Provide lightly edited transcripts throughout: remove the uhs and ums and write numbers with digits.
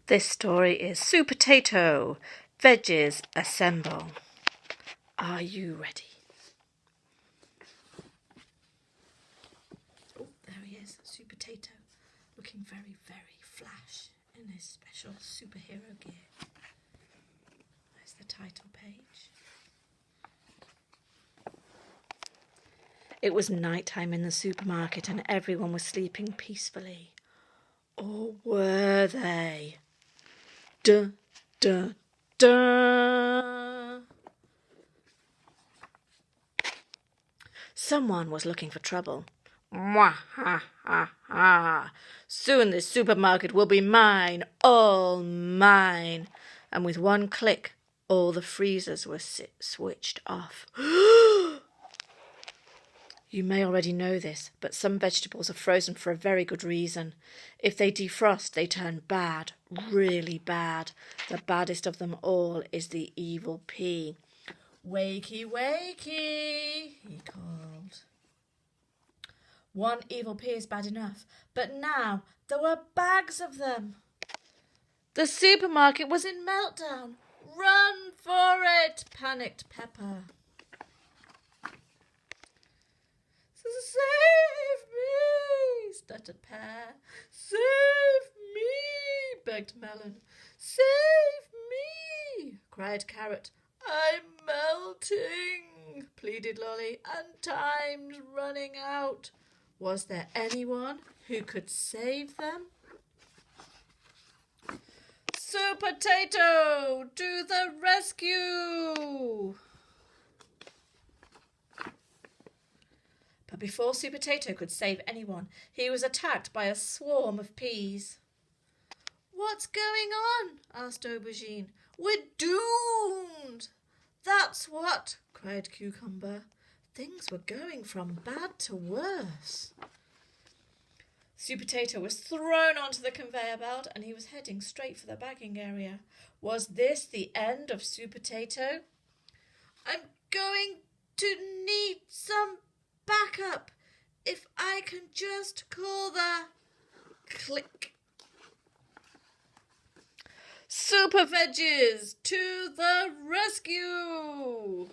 This story is Supertato, Veggies, Assemble. Are you ready? Oh, there he is, Supertato, looking very, very flash in his special superhero gear. There's the title page. It was night time in the supermarket and everyone was sleeping peacefully. Or were they? Duh, duh, duh. Someone was looking for trouble. Mwah, ha, ha, ha. Soon this supermarket will be mine, all mine. And with one click, all the freezers were switched off. You may already know this, but some vegetables are frozen for a very good reason. If they defrost, they turn bad, really bad. The baddest of them all is the evil pea. Wakey, wakey, he called. One evil pea is bad enough, but now there were bags of them. The supermarket was in meltdown. Run for it, panicked Pepper. Save me, stuttered Pear. Save me, begged Melon. Save me, cried Carrot. I'm melting, pleaded Lolly, and time's running out. Was there anyone who could save them? Supertato, to the rescue! But before Supertato could save anyone, he was attacked by a swarm of peas. What's going on? Asked Aubergine. We're doomed! That's what, cried Cucumber. Things were going from bad to worse. Supertato was thrown onto the conveyor belt and he was heading straight for the bagging area. Was this the end of Supertato? I'm going to need some backup. If I can just call the... Click. Super Veggies, to the rescue!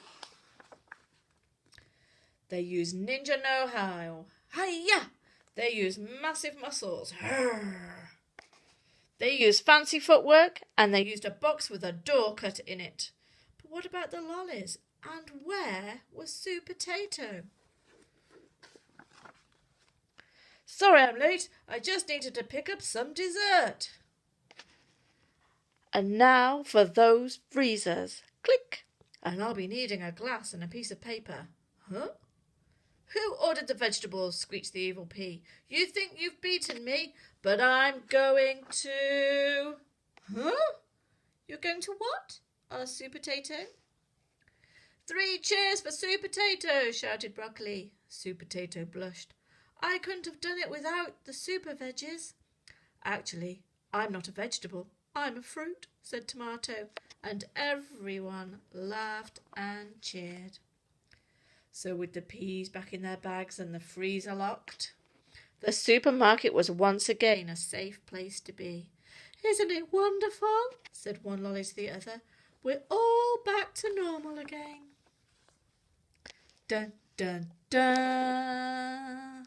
They use ninja know-how. Hi-ya! They use massive muscles. Arr. They use fancy footwork, and they used a box with a door cut in it. But what about the lollies? And where was Supertato? Sorry I'm late. I just needed to pick up some dessert. And now for those freezers. Click. And I'll be needing a glass and a piece of paper. Huh? Who ordered the vegetables? Squeaked the evil pea. You think you've beaten me, but I'm going to... Huh? You're going to what? Asked Supertato. 3 cheers for Supertato, shouted Broccoli. Supertato blushed. I couldn't have done it without the super veggies. Actually, I'm not a vegetable. I'm a fruit, said Tomato, and everyone laughed and cheered. So with the peas back in their bags and the freezer locked, the supermarket was once again a safe place to be. Isn't it wonderful? Said one lolly to the other. We're all back to normal again. Dun, dun, dun.